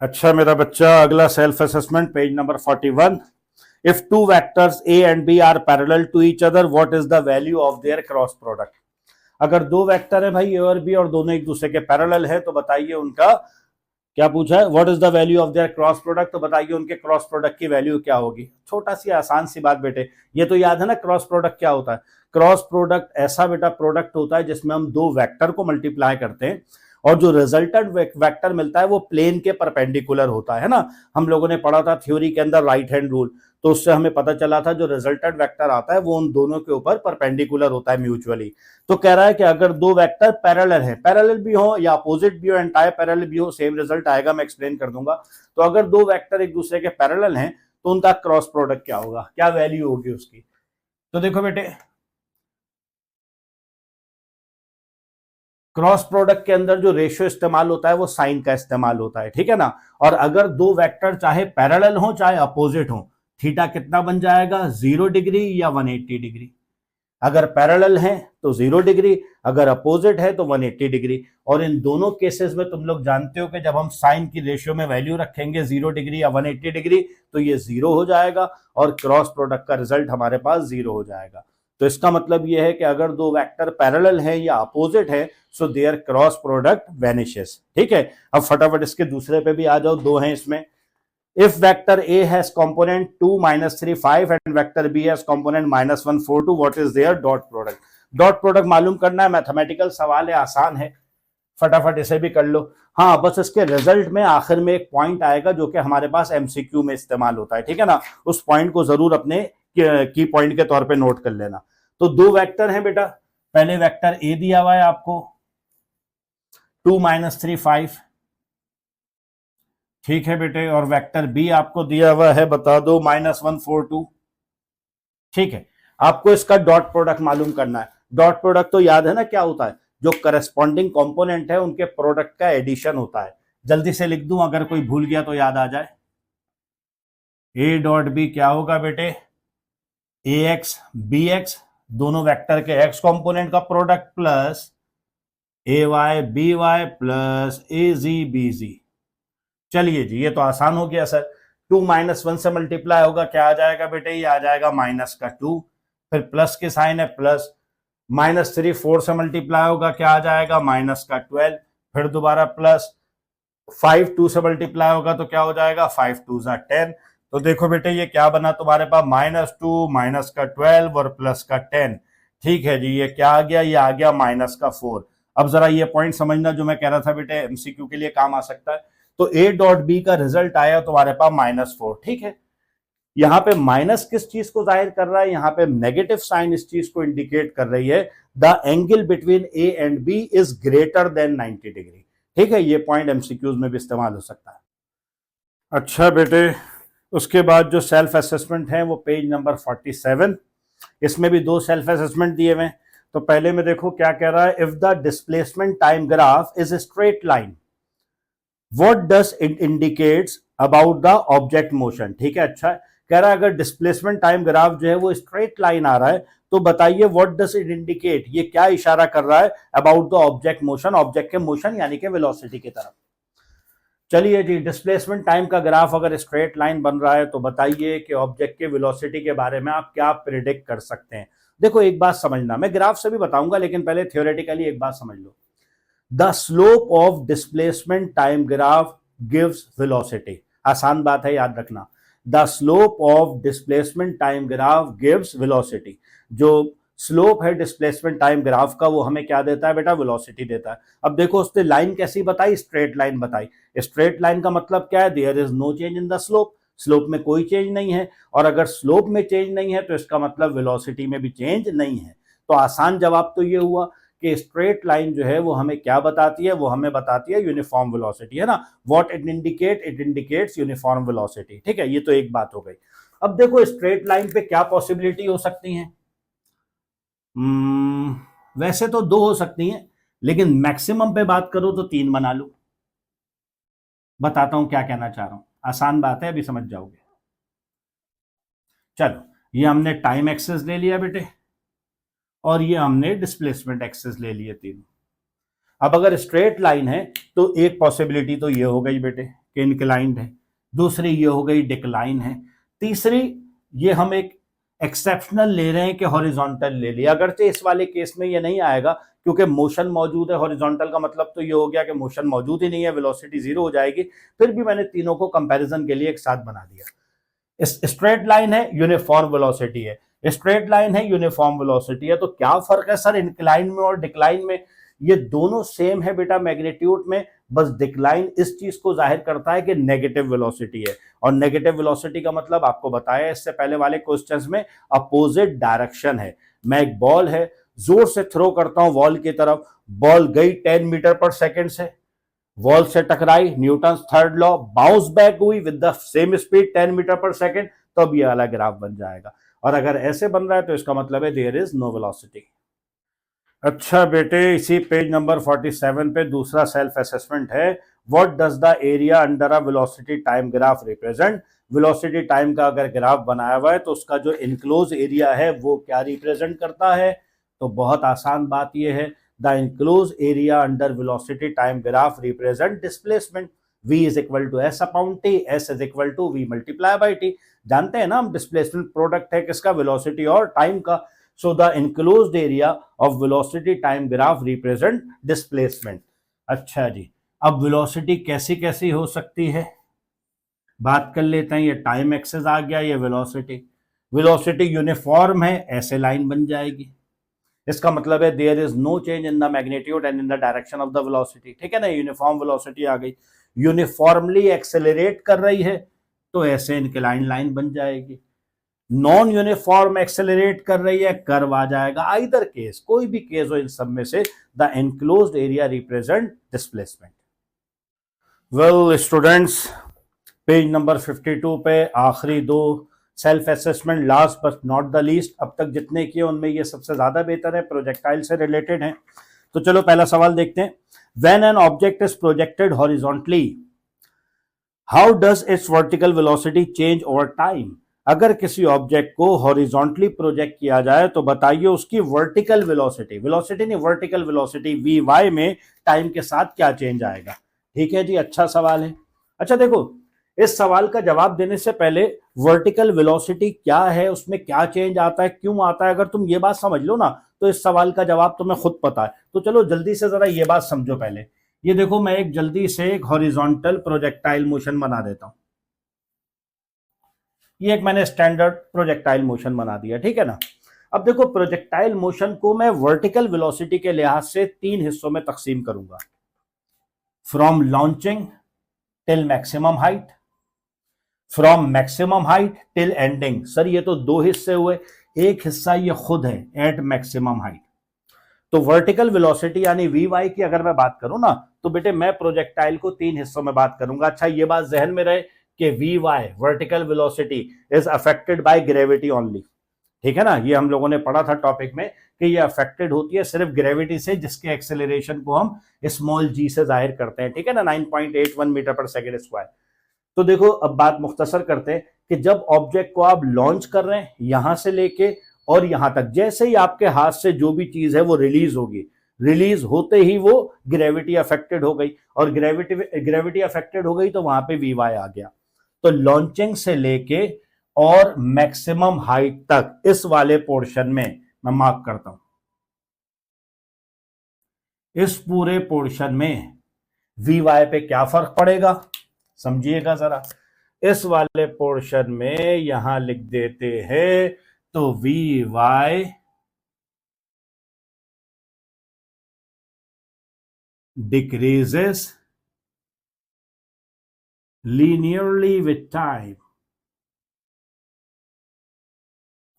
अच्छा मेरा बच्चा, अगला self assessment page number 41। If two vectors A and B are parallel to each other, what is the value of their cross product. अगर दो vector है भाई ए और बी और दोनों एक दूसरे के पैरेलल है तो बताइए उनका क्या पूछा है, what is the value of their cross product. तो बताइए उनके क्रॉस प्रोडक्ट की वैल्यू क्या होगी। छोटा सी आसान सी बात बेटे, ये तो याद है ना क्रॉस प्रोडक्ट क्या होता है। क्रॉस प्रोडक्ट ऐसा बेटा प्रोडक्ट होता है जिसमें हम दो वेक्टर को मल्टीप्लाई करते हैं और जो रिजल्टेंट वेक्टर मिलता है वो प्लेन के परपेंडिकुलर होता है ना। हम लोगों ने पढ़ा था थ्योरी के अंदर राइट हैंड रूल, तो उससे हमें पता चला था जो रिजल्टेंट वेक्टर आता है वो उन दोनों के ऊपर परपेंडिकुलर होता है म्यूचुअली। तो कह रहा है कि अगर दो वेक्टर पैरेलल है, पैरेलल भी हो या अपोजिट भी हो, एंटायर पैरेलल भी हो, सेम रिजल्ट आएगा, मैं एक्सप्लेन कर दूंगा। तो अगर दो वेक्टर एक दूसरे के पैरेलल हैं तो उनका क्रॉस प्रोडक्ट क्या होगा, क्या वैल्यू होगी उसकी। तो देखो बेटे, क्रॉस प्रोडक्ट के अंदर जो रेशियो इस्तेमाल होता है वो साइन का इस्तेमाल होता है, ठीक है ना। और अगर दो वेक्टर चाहे पैरेलल हो चाहे अपोजिट हो, थीटा कितना बन जाएगा, 0 डिग्री या 180 डिग्री। अगर पैरेलल है तो 0 डिग्री, अगर अपोजिट है तो 180 डिग्री। और इन दोनों केसेस में तुम लोग जानते हो कि जब हम साइन की रेशियो में वैल्यू रखेंगे 0 डिग्री या 180 डिग्री तो ये 0 हो जाएगा और क्रॉस प्रोडक्ट का रिजल्ट हमारे पास 0 हो जाएगा। तो इसका मतलब यह है कि अगर दो वेक्टर पैरेलल है या अपोजिट है so their cross product vanishes, ठीक है। अब फटाफट इसके दूसरे पे भी आ जाओ, दो हैं इसमें। If vector A has component 2, -3, 5 and vector B has component -1, 4, 2, what is their dot product? Dot product मालूम करना है, मैथमेटिकल सवाल है, आसान है, फटाफट इसे भी कर लो। हाँ, बस इसके रिजल्ट में आखिर में एक पॉइंट आएगा जो कि हमारे पास एमसीक्यू में इस्तेमाल होता है, ठीक है ना। उस पॉइंट को जरूर अपने की पॉइंट के तौर पे नोट कर लेना। तो दो वेक्टर हैं बेटा, पहले वेक्टर ए दिया हुआ है आपको 2, -3, 5, ठीक है बेटे। और वेक्टर बी आपको दिया हुआ है, बता दो, -1, 4, 2, ठीक है। आपको इसका डॉट प्रोडक्ट मालूम करना है। डॉट प्रोडक्ट तो याद है ना क्या होता है, जो करस्पॉन्डिंग कंपोनेंट है उनके प्रोडक्ट का एडिशन होता है। जल्दी से लिख दूं, अगर कोई भूल गया तो याद आ जाए। ए डॉट बी क्या होगा बेटे, ए एक्स बी एक्स, दोनों वेक्टर के एक्स कंपोनेंट का प्रोडक्ट प्लस ए वाई बी वाई प्लस ए जी बी जी। चलिए जी, ये तो आसान हो गया सर। 2 -1 से मल्टीप्लाई होगा, क्या आ जाएगा बेटे, ये आ जाएगा -2, फिर प्लस के साइन है प्लस। -3 4 से मल्टीप्लाई होगा, क्या आ जाएगा, -12, फिर दोबारा प्लस। 5 2 से मल्टीप्लाई होगा तो क्या हो जाएगा, 5 2 10। तो देखो बेटे ये क्या बना तुम्हारे पास, -2 -12 और +10। ठीक है जी, ये क्या आ गया, ये आ गया -4। अब जरा ये पॉइंट समझना जो मैं कह रहा था बेटे, एमसीक्यू के लिए काम आ सकता है। तो ए डॉट बी का रिजल्ट आया तुम्हारे पास -4, ठीक है। यहां पे माइनस किस चीज को जाहिर कर रहा है, यहां पे नेगेटिव साइन इस चीज को इंडिकेट कर रही है, the angle between A and B is greater than 90 degree, ठीक है। ये पॉइंट एमसीक्यूज में भी इस्तेमाल हो सकता है। अच्छा बेटे, उसके बाद जो सेल्फ असेसमेंट है वो पेज नंबर 47, इसमें भी दो सेल्फ असेसमेंट दिए हुए हैं। तो पहले में देखो क्या कह रहा है, if the displacement time graph is a straight line what does it indicates about the object motion, ठीक है। अच्छा कह रहा है अगर डिस्प्लेसमेंट टाइम ग्राफ जो है वो स्ट्रेट लाइन आ रहा है तो बताइए व्हाट डज इट इंडिकेट, ये क्या इशारा कर रहा है about the object motion, object के मोशन यानी कि वेलोसिटी की तरफ। चलिए जी, डिस्प्लेसमेंट टाइम का ग्राफ अगर स्ट्रेट लाइन बन रहा है तो बताइए कि ऑब्जेक्ट के वेलोसिटी के बारे में आप क्या प्रिडिक्ट कर सकते हैं। देखो एक बात समझना, मैं ग्राफ से भी बताऊंगा लेकिन पहले थ्योरेटिकली एक बात समझ लो। The slope of displacement time graph gives velocity, आसान बात है याद रखना। The slope of displacement time graph gives velocity, जो स्लोप है डिस्प्लेसमेंट टाइम ग्राफ का वो हमें क्या देता है बेटा, वेलोसिटी देता है। अब देखो उसने लाइन कैसी बताई, स्ट्रेट लाइन बताई। स्ट्रेट लाइन का मतलब क्या है, there is no change in the slope, slope में कोई चेंज नहीं है। और अगर स्लोप में चेंज नहीं है तो इसका मतलब वेलोसिटी में भी चेंज नहीं है। तो आसान जवाब तो ये हुआ कि स्ट्रेट लाइन जो है वो हमें क्या बताती है, वो हमें बताती है यूनिफॉर्म वेलोसिटी, है ना। What it indicate, it indicates uniform velocity, ठीक है। ये तो एक बात हो गई। अब देखो स्ट्रेट लाइन पे क्या पॉसिबिलिटी हो सकती है, वैसे तो दो हो सकती हैं लेकिन मैक्सिमम पे बात करो तो तीन बना लो। बताता हूं क्या कहना चाह रहा हूं, आसान बात है, अभी समझ जाओगे। चलो, ये हमने टाइम एक्सेस ले लिया बेटे और ये हमने डिस्प्लेसमेंट एक्सेस ले लिए तीनों। अब अगर स्ट्रेट लाइन है तो एक पॉसिबिलिटी तो ये हो गई बेटे कि इंक्लाइंड है, दूसरी ये हो गई डिक्लाइन है, तीसरी ये हम एक एक्सेप्शनल ले रहे हैं कि हॉरिजॉन्टल ले लिया। अगरचे इस वाले केस में ये नहीं आएगा क्योंकि मोशन मौजूद है, हॉरिजॉन्टल का मतलब तो ये हो गया कि मोशन मौजूद ही नहीं है, वेलोसिटी जीरो हो जाएगी। फिर भी मैंने तीनों को कंपैरिजन के लिए एक साथ बना दिया। स्ट्रेट लाइन है, यूनिफॉर्म वेलोसिटी है, स्ट्रेट लाइन है, यूनिफॉर्म वेलोसिटी है। तो क्या फर्क है सर इंक्लाइन में और डिक्लाइन में? ये दोनों सेम है बेटा मैग्नीट्यूड में, बस डिक्लाइन इस चीज को जाहिर करता है कि नेगेटिव वेलोसिटी है, और नेगेटिव वेलोसिटी का मतलब आपको बताया इससे पहले वाले क्वेश्चंस में, अपोजिट डायरेक्शन है। मैं एक बॉल है जोर से थ्रो करता हूं वॉल की तरफ, बॉल गई 10 मीटर पर सेकंड से, वॉल से टकराई, Newton third law, bounce back हुई with the same speed 10 metre per second, तब ये वाला ग्राफ बन जाएगा। और अगर ऐसे बन रहा है तो इसका मतलब है देयर इज नो वेलोसिटी। अच्छा बेटे, इसी पेज नंबर 47 पे दूसरा सेल्फ असेसमेंट है। What does the area under a velocity time graph represent? Velocity time का अगर ग्राफ बनाया हुआ है तो उसका जो इनक्लोज एरिया है वो क्या रिप्रेजेंट करता है? तो बहुत आसान बात यह है, the enclose area under velocity time graph represent displacement. v is equal to S upon T, S is equal to V multiply by T. जानते हैं ना हम, डिस्प्लेसमेंट प्रोडक्ट है किसका? वेलोसिटी और टाइम का। So the enclosed area of velocity time graph represent displacement। अच्छा जी, अब velocity कैसी कैसी हो सकती है बात कर लेते हैं। ये टाइम एक्सेस आ गया, ये वेलोसिटी यूनिफॉर्म है, ऐसे लाइन बन जाएगी। इसका मतलब है there is no change in the magnitude and in the direction of the velocity. ठीक है ना, यूनिफॉर्म वेलोसिटी आ गई। यूनिफॉर्मली एक्सेलरेट कर रही है तो ऐसे इंक्लाइन लाइन बन जाएगी। नॉन यूनिफॉर्म एक्सेलरेट कर रही है, कर्व आ जाएगा। आइदर केस, कोई भी केस हो इन सब में से, the enclosed area represent displacement. Well students, page number 52 पे आखिरी दो self assessment, last but not the least. अब तक जितने किए उनमें ये सबसे ज्यादा बेहतर है, प्रोजेक्टाइल से रिलेटेड है। तो चलो पहला सवाल देखते हैं। When an object is projected horizontally, how does it's vertical velocity change over time? अगर किसी ऑब्जेक्ट को हॉरिजॉन्टली प्रोजेक्ट किया जाए तो बताइए उसकी वर्टिकल वेलोसिटी, वेलोसिटी नहीं वर्टिकल वेलोसिटी, वी वाई में टाइम के साथ क्या चेंज आएगा। ठीक है जी, अच्छा सवाल है। अच्छा देखो, इस सवाल का जवाब देने से पहले वर्टिकल वेलोसिटी क्या है, उसमें क्या चेंज आता है, क्यों आता है, अगर तुम ये बात समझ लो ना तो इस सवाल का जवाब तुम्हें खुद पता है। तो चलो जल्दी से जरा ये बात समझो पहले। ये देखो, मैं एक जल्दी से एक हॉरिजॉन्टल प्रोजेक्टाइल मोशन बना देता हूं। ये एक मैंने स्टैंडर्ड प्रोजेक्टाइल मोशन बना दिया, ठीक है ना। अब देखो, प्रोजेक्टाइल मोशन को मैं वर्टिकल वेलोसिटी के लिहाज से तीन हिस्सों में तकसीम करूंगा। From launching till maximum height, from maximum height till ending. Sir ये तो दो हिस्से हुए, एक हिस्सा ये खुद है एट मैक्सिमम हाइट। तो वर्टिकल वेलोसिटी यानी वी वाई की अगर मैं बात करूं ना, तो बेटे मैं प्रोजेक्टाइल को तीन हिस्सों में बात करूंगा। अच्छा ये बात जहन में रहे कि we Y vertical velocity is affected by gravity only. ठीक है ना, ये हम लोगों ने पढ़ा था टॉपिक में कि ये अफेक्टेड होती है सिर्फ ग्रेविटी से, जिसके एक्सेलरेशन को हम स्मॉल जी से जाहिर करते हैं। ठीक है ना, 9.81 मीटर पर सेकेंड स्क्वायर। तो देखो अब बात मुख्तसर करते हैं कि जब ऑब्जेक्ट को आप लॉन्च कर रहे हैं यहां से लेके और यहां तक, जैसे ही आपके हाथ से जो भी चीज है वो रिलीज होगी, रिलीज होते ही वो ग्रेविटी अफेक्टेड हो गई, और ग्रेविटी अफेक्टेड हो गई तो वहां पे वी वाई आ गया। तो लॉन्चिंग से लेके और मैक्सिमम हाइट तक इस वाले पोर्शन में मैं मार्क करता हूं, इस पूरे पोर्शन में वी वाई पे क्या फर्क पड़ेगा समझिएगा जरा। इस वाले पोर्शन में यहां लिख देते हैं, तो V Y decreases linearly with time.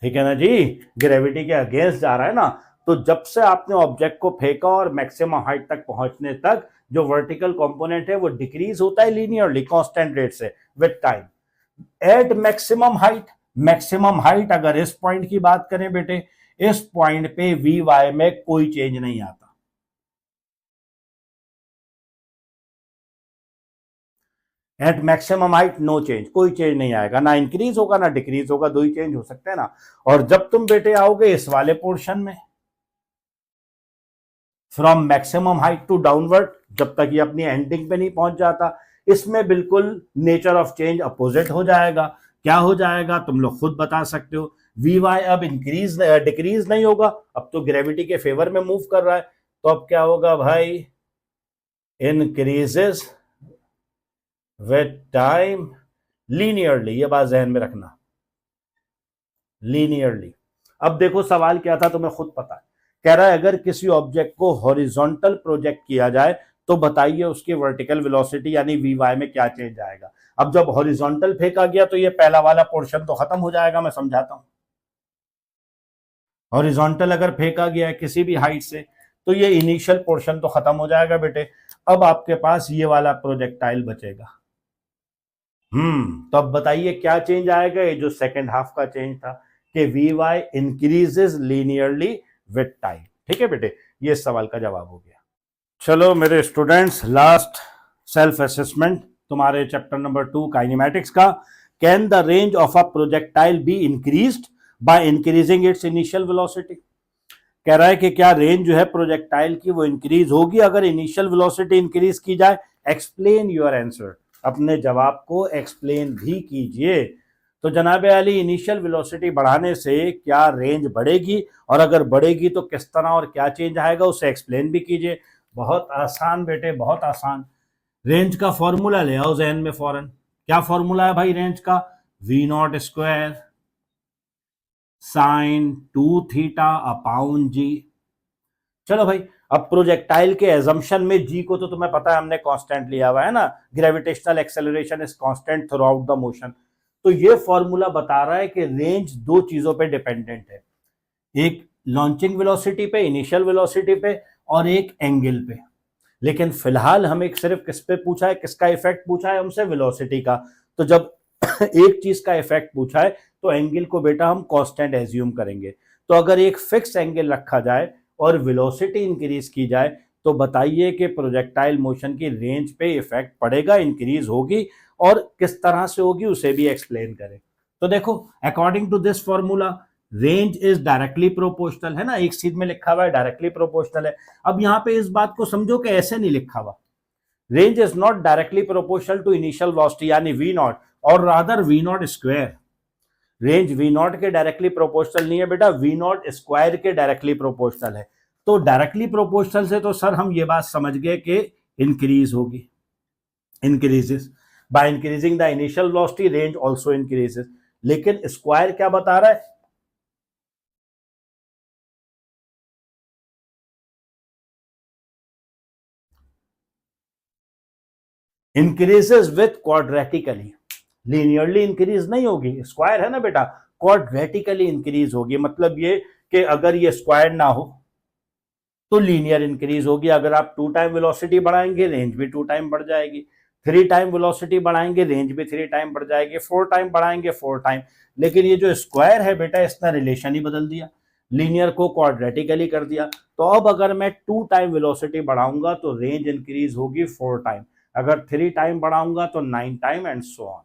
ठीक है ना जी, ग्रेविटी के अगेंस्ट जा रहा है ना। तो जब से आपने ऑब्जेक्ट को फेंका और मैक्सिमम हाइट तक पहुंचने तक जो वर्टिकल कंपोनेंट है वो डिक्रीज होता है लीनियरली कांस्टेंट रेट से with time. At maximum height अगर इस पॉइंट की बात करें बेटे, इस पॉइंट पे वी वाई में कोई चेंज नहीं आता। At maximum height no change, कोई चेंज नहीं आएगा, ना इंक्रीज होगा ना डिक्रीज होगा, दो ही चेंज हो सकते हैं ना। और जब तुम बेटे आओगे इस वाले पोर्शन में, from maximum height to downward, जब तक ये अपनी एंडिंग पे नहीं पहुंच जाता। इसमें बिल्कुल नेचर ऑफ चेंज अपोजिट हो जाएगा। क्या हो जाएगा तुम लोग खुद बता सकते हो। वी वाई अब इंक्रीज डिक्रीज नहीं होगा, अब तो ग्रेविटी के फेवर में मूव कर रहा है, तो अब क्या होगा भाई, इंक्रीजेस विद टाइम लीनियरली, ये बात जहन में रखना, लीनियरली। अब देखो सवाल क्या था तुम्हें खुद पता है, कह रहा है अगर किसी ऑब्जेक्ट को हॉरिजॉन्टल प्रोजेक्ट किया जाए तो बताइए उसकी वर्टिकल वेलोसिटी यानी वी वाई में क्या चेंज आएगा। अब जब हॉरिजॉन्टल फेंका गया तो ये पहला वाला पोर्शन तो खत्म हो जाएगा, मैं समझाता हूं। हॉरिजॉन्टल अगर फेंका गया है किसी भी हाइट से तो ये इनिशियल पोर्शन तो खत्म हो जाएगा बेटे, अब आपके पास ये वाला प्रोजेक्टाइल बचेगा। तो अब बताइए क्या चेंज आएगा, ये जो सेकेंड हाफ का चेंज था कि we y increases linearly with time. ठीक है बेटे, ये सवाल का जवाब हो गया। चलो मेरे स्टूडेंट्स, लास्ट सेल्फ असेसमेंट तुम्हारे चैप्टर नंबर 2 काइनेमैटिक्स का। Can the range of a projectile be increased by increasing its initial velocity. कह रहा है कि क्या रेंज जो है प्रोजेक्टाइल की वो इंक्रीज होगी अगर इनिशियल वेलोसिटी इंक्रीज की जाए। एक्सप्लेन योर आंसर, अपने जवाब को एक्सप्लेन भी कीजिए। तो जनाब अली, इनिशियल वेलोसिटी बढ़ाने से क्या रेंज बढ़ेगी, और अगर बढ़ेगी तो किस तरह और क्या चेंज आएगा, उसे एक्सप्लेन भी कीजिए। बहुत आसान बेटे, बहुत आसान। रेंज का फॉर्मूला ले आओ जहन में फौरन। क्या फॉर्मूला है भाई रेंज का, V not square sine 2 theta upon g. चलो भाई, अब प्रोजेक्टाइल के एजम्पशन में जी को तो तुम्हें पता है हमने कांस्टेंट लिया हुआ है ना, gravitational acceleration is constant through out the motion. तो ये फॉर्मूला बता रहा है कि रेंज दो चीजों पे डिपेंडेंट है, एक लॉन्चिंग वेलोसिटी पे, इनिशियल वेलोसिटी पे, और एक एंगल पे। लेकिन फिलहाल हमें सिर्फ किस पे पूछा है, किसका इफेक्ट पूछा है हमसे, वेलोसिटी का। तो जब एक चीज का इफेक्ट पूछा है तो एंगल को बेटा हम कांस्टेंट एज्यूम करेंगे। तो अगर एक फिक्स एंगल रखा जाए और वेलोसिटी इंक्रीज की जाए तो बताइए कि प्रोजेक्टाइल मोशन की रेंज पे इफेक्ट पड़ेगा, इंक्रीज होगी, और किस तरह से होगी उसे भी एक्सप्लेन करें। तो देखो, according to this formula range is directly proportional, है ना, एक सीध में लिखा हुआ है डायरेक्टली प्रोपोर्शनल है। अब यहां पे इस बात को समझो कि ऐसे नहीं लिखा हुआ, range is not directly proportional to initial velocity यानी वी नॉट, और rather v not square. Range v naught के डायरेक्टली प्रोपोर्शनल नहीं है बेटा, वी नॉट स्क्वायर के डायरेक्टली प्रोपोर्शनल है। तो डायरेक्टली प्रोपोर्शनल से तो सर हम ये बात समझ गए कि इंक्रीज होगी, increases by increasing the initial velocity range also increases. लेकिन स्क्वायर क्या बता रहा है, इंक्रीजेस विथ क्वाड्रेटिकली, लीनियरली इंक्रीज नहीं होगी, स्क्वायर है ना बेटा, क्वाड्रेटिकली इंक्रीज होगी। मतलब ये कि अगर ये स्क्वायर ना हो तो लीनियर इंक्रीज होगी। अगर आप 2 टाइम वेलोसिटी बढ़ाएंगे रेंज भी 2 टाइम बढ़ जाएगी, 3 टाइम वेलोसिटी बढ़ाएंगे रेंज भी 3 टाइम बढ़ जाएगी, 4 टाइम बढ़ाएंगे 4 टाइम। लेकिन ये जो स्क्वायर है बेटा इसने रिलेशन ही बदल दिया, लीनियर को क्वाड्रेटिकली कर दिया। तो अब अगर मैं 2 टाइम वेलोसिटी बढ़ाऊंगा तो रेंज इंक्रीज होगी 4 टाइम, अगर 3 टाइम बढ़ाऊंगा तो 9 टाइम, एंड सो ऑन।